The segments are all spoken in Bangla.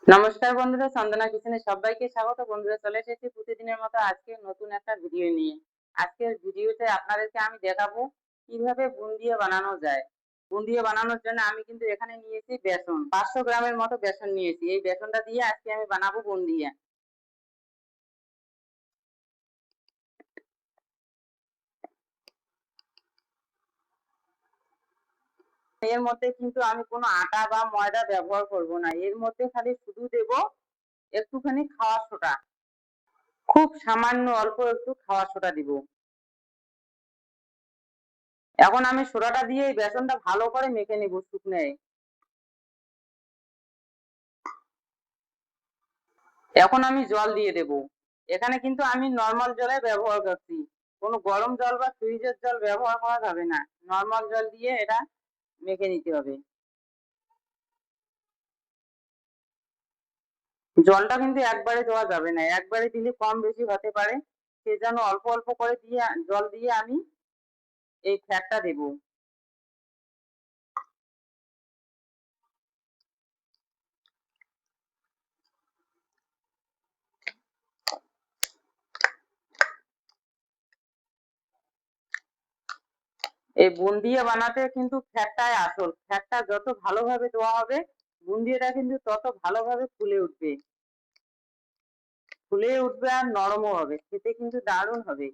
নমস্কার বন্ধুরা, চন্দনা কিচেনে সবাইকে স্বাগত। বন্ধুরা, চলে এসেছি প্রতিদিনের মতো আজকে নতুন একটা ভিডিও নিয়ে। আজকের ভিডিওতে আপনাদেরকে আমি দেখাবো কিভাবে বুন্দিয়া বানানো যায়। বুন্দিয়া বানানোর জন্য আমি কিন্তু এখানে নিয়েছি বেসন, 500 গ্রামের মতো বেসন নিয়েছি। এই বেসনটা দিয়ে আজকে আমি বানাবো বুন্দিয়া। এর মধ্যে কিন্তু আমি কোনো আটা বা ময়দা ব্যবহার করব না। এর মধ্যে খালি শুধু দেব একটুখানি খাওয়ার সোডা, খুব সামান্য অল্প একটু খাওয়ার সোডা দিব। এখন আমি সোডাটা দিয়ে এই বেসনটা ভালো করে মেখে নিব শুকনোয়। এখন আমি জল দিয়ে দেব। এখানে কিন্তু আমি নর্মাল জলে ব্যবহার করছি, কোনো গরম জল বা ফ্রিজের জল ব্যবহার করা যাবে না। নর্মাল জল দিয়ে এটা মেখে নিতে হবে। জলটা কিন্তু একবারে দেওয়া যাবে না, একবারে দিলে কম বেশি হতে পারে। সেজন্য অল্প অল্প করে দিয়ে জল দিয়ে আমি এই ফ্যাটটা দেব। এই বুন্দিয়া বানাতে কিন্তু ফ্যাটটাই আসল। ফ্যাটটা যত ভালোভাবে দেওয়া হবে বুন্দিয়াটা কিন্তু তত ভালোভাবে ফুলে উঠবে। ফুলে উঠবে আর নরমও হবে, খেতে কিন্তু দারুণ হবে।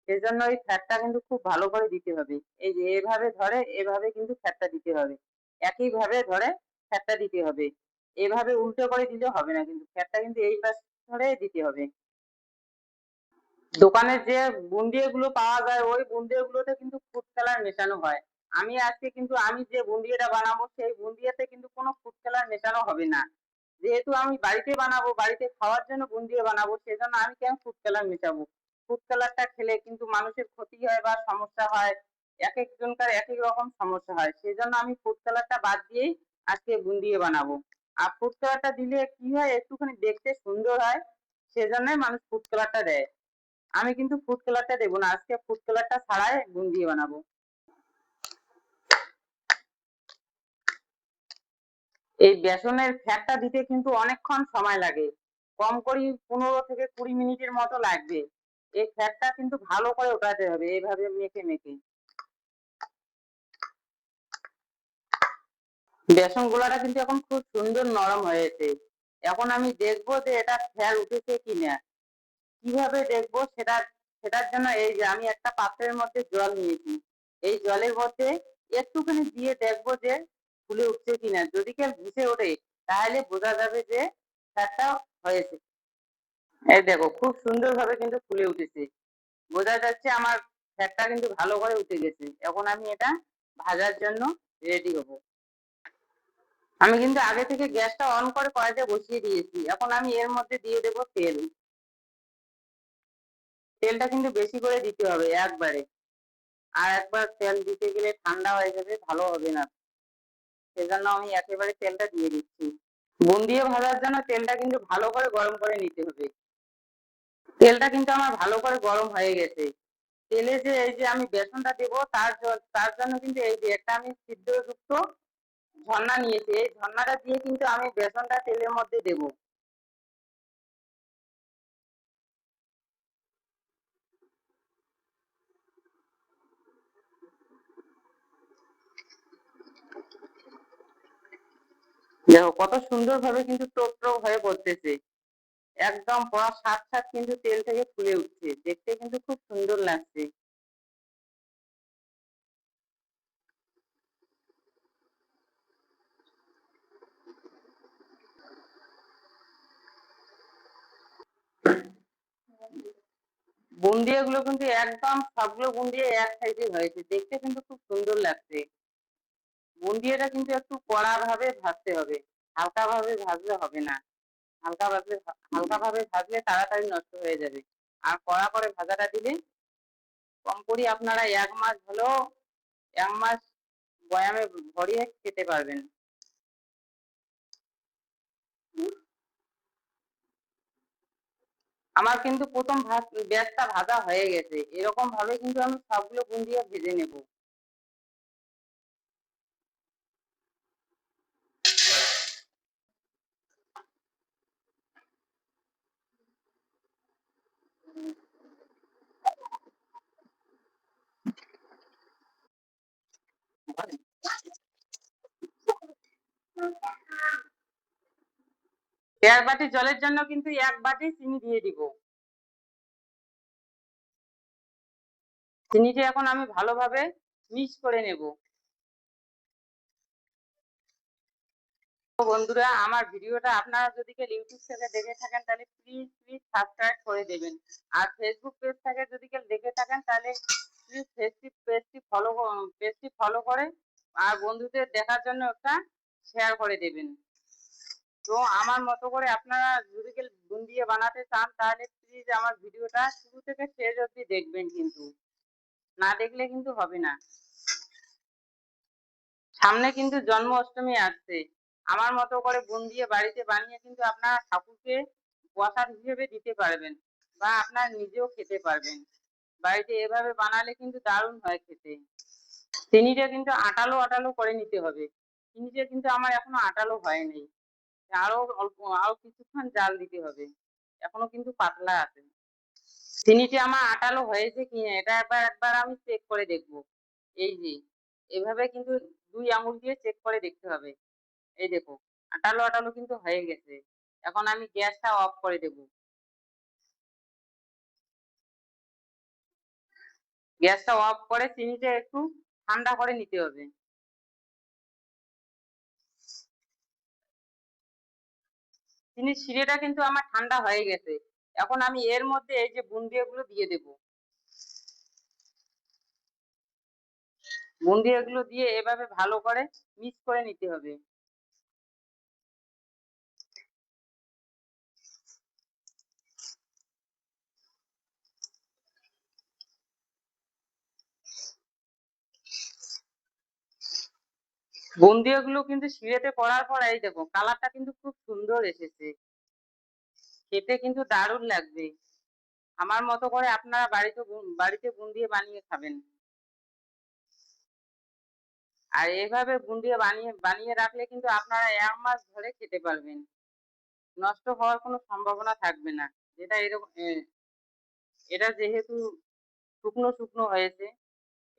সেজন্য এই ফ্যাটটা কিন্তু খুব ভালো করে দিতে হবে। এই যে এভাবে ধরে এভাবে কিন্তু ফ্যাটটা দিতে হবে, একইভাবে ধরে ফ্যাটটা দিতে হবে। এভাবে উল্টো করে দিলে হবে না, কিন্তু ফ্যাটটা কিন্তু এই পাশ ধরে দিতে হবে। দোকানের যে বুন্দিয়াগুলো পাওয়া যায় ওই বুন্দিয়াগুলোতে কিন্তু ফুড কালার মেশানো হয়। আমি যে বুন্দিয়াটা বানাবো সেই বুন্দিয়াতে কিন্তু কোনো ফুড কালার মেশানো হবে না। যেহেতু আমি বাড়িতে বানাবো, বাড়িতে খাওয়ার জন্য বুন্দিয়া বানাবো, সেজন্য আমি কেন ফুড কালার মেশাবো? ফুড কালারটা খেলে কিন্তু মানুষের ক্ষতি হয় বা সমস্যা হয়। এক একজনকার এক এক রকম সমস্যা হয়, সেজন্য আমি ফুড কালারটা বাদ দিয়েই আজকে বুন্দিয়া বানাবো। আর ফুড কালারটা দিলে কি হয়, একটুখানি দেখতে সুন্দর হয়, সেজন্যই মানুষ ফুড কালারটা দেয়। আমি কিন্তু ফুড কালারটা দেবো না, আজকে ফুড কালারটা ছাড়াই বুন্দিয়া বানাবো। এই বেসনের ফ্যাটটা দিতে কিন্তু অনেকক্ষণ সময় লাগে, কম করে 15 থেকে 20 মিনিটের মতো লাগবে। এই ফ্যাটটা কিন্তু ভালো করে ওঠাতে হবে এইভাবে মেখে মেখে। বেসন গুলাটা কিন্তু এখন খুব সুন্দর নরম হয়েছে। এখন আমি দেখবো যে এটা ফ্যাট উঠেছে কিনা। কিভাবে দেখবো সেটার জন্য এই যে আমি একটা পাত্রের মধ্যে জল নিয়েছি। এই জলের মধ্যে একটুখানি দিয়ে দেখবো যে ফুলে উঠছে কিনা। যদি কেউ ভেসে ওঠে তাহলে বোঝা যাবে যে ফ্যাটটা হয়েছে। এই দেখো খুব সুন্দর ভাবে কিন্তু ফুলে উঠেছে, বোঝা যাচ্ছে আমার ফ্যাটটা কিন্তু ভালো করে উঠে গেছে। এখন আমি এটা ভাজার জন্য রেডি হবো। আমি কিন্তু আগে থেকে গ্যাসটা অন করে কড়াইতে বসিয়ে দিয়েছি। এখন আমি এর মধ্যে দিয়ে দেবো তেল। তেলটা কিন্তু বেশি করে দিতে হবে একবারে, আর একবার তেল দিতে গেলে ঠান্ডা হয়ে যাবে, ভালো হবে না। সেজন্য আমি একেবারে তেলটা দিয়ে দিচ্ছি। বুন্দিয়া ভাজার জন্য তেলটা কিন্তু ভালো করে গরম করে নিতে হবে। তেলটা কিন্তু আমার ভালো করে গরম হয়ে গেছে। তেলে যে এই যে আমি বেসনটা দেবো তার জন্য কিন্তু এই যে একটা আমি ছিদ্রযুক্ত ঝর্ণা নিয়েছি। এই ঝর্ণাটা দিয়ে কিন্তু আমি বেসনটা তেলের মধ্যে দেবো। দেখো কত সুন্দর ভাবে কিন্তু টোপ টোপ হয়ে পড়তেছে, একদম পুরো সাত সাত কিন্তু তেল থেকে ফুলে উঠছে, দেখতে কিন্তু খুব সুন্দর লাগছে। বুন্দিয়া গুলো কিন্তু একদম সবগুলো বুন্দিয়া এক সাইজে হয়েছে, দেখতে কিন্তু খুব সুন্দর লাগছে। বুন্দিয়াটা কিন্তু একটু কড়া ভাবে ভাজতে হবে, হালকা ভাবে ভাজলে হবে না। হালকা ভাবে ভাজলে তাড়াতাড়ি নষ্ট হয়ে যাবে। আর কড়া করে ভাজাটা দিলে কম করে আপনারা 1 মাস হলেও 1 মাস বয়ামে ভরিয়ে খেতে পারবেন। আমার কিন্তু প্রথম ব্যাচটা ভাজা হয়ে গেছে। এরকম ভাবে কিন্তু আমি সবগুলো বুন্দিয়া ভেজে নেব। দেড় বাটি জলের জন্য কিন্তু 1 বাটি চিনি দিয়ে দিব। চিনিটা এখন আমি ভালোভাবে মিক্স করে নেব। তো বন্ধুরা, আমার ভিডিওটা আপনারা যদি কেউ ইউটিউব থেকে দেখে থাকেন তাহলে প্লিজ সাবস্ক্রাইব করে দেবেন। আর ফেসবুক পেজ থেকে যদি কেউ দেখে থাকেন তাহলে প্লিজ পেজটি ফলো করে আর বন্ধুদের দেখার জন্য একটা শেয়ার করে দেবেন। তো আমার মতো করে আপনারা যদি কেউ বুন্দিয়া বানাতে চান তাহলে প্লিজ আমার ভিডিওটা শুরু থেকে শেষ অবধি দেখবেন, কিন্তু না দেখলে কিন্তু হবে না। সামনে কিন্তু জন্মাষ্টমী আসছে। আমার মতো করে বুন্দিয়া বাড়িতে বানিয়ে কিন্তু আপনারা ঠাকুরকে প্রসাদ হিসেবে দিতে পারবেন বা আপনারা নিজেও খেতে পারবেন। বাড়িতে এভাবে বানালে কিন্তু দারুণ হয় খেতে। চিনিটা কিন্তু আটালো করে নিতে হবে। চিনিটা কিন্তু আমার এখনো আটালো হয়নি। আরো কিছুক্ষণ জাল দিতে হবে। এখনো কিন্তু পাতলা আছে। চিনিটা আমার আটালো হয়েছে কিনা এটা একবার আমি চেক করে দেখবো। এই যে এভাবে কিন্তু 2 আঙুল দিয়ে চেক করে দেখতে হবে। এই দেখো, আটালো কিন্তু হয়ে গেছে। এখন আমি গ্যাসটা অফ করে দেব। গ্যাসটা অফ করে চিনিটা একটু ঠান্ডা করে নিতে হবে। চিনির শিরাটা কিন্তু আমার ঠান্ডা হয়ে গেছে। এখন আমি এর মধ্যে এই যে বুন্দিয়াগুলো দিয়ে দেব। বুন্দিয়াগুলো দিয়ে এভাবে ভালো করে মিক্স করে নিতে হবে। বুন্দিয়াগুলো কিন্তু শিরাতে পড়ার পর এই দেখো কালারটা কিন্তু খুব সুন্দর এসেছে। খেতে কিন্তু দারুণ লাগবে। আমার মতো করে আপনারা বাড়িতে বুন্দিয়া বানিয়ে খাবেন। আর এভাবে বুন্দিয়া বানিয়ে রাখলে কিন্তু আপনারা 1 মাস ধরে খেতে পারবেন। নষ্ট হওয়ার কোনো সম্ভাবনা থাকবে না। যেটা এরকম এটা যেহেতু শুকনো হয়েছে,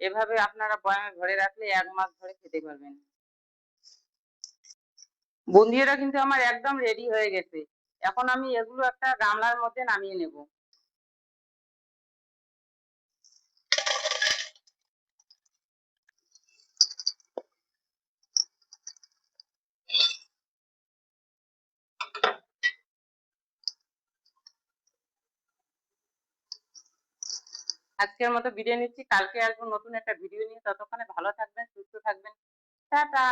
এভাবে আপনারা বয়ামে ভরে রাখলে 1 মাস ধরে খেতে পারবেন। বুন্দিয়াটা কিন্তু আমার একদম রেডি হয়ে গেছে। এখন আমি এগুলো একটা গামলার মধ্যে নামিয়ে নেব। আজকের মতো বিদায় নিচ্ছি। কালকে আসবো নতুন একটা ভিডিও নিয়ে। ততক্ষণে ভালো থাকবেন, সুস্থ থাকবেন। টাটা।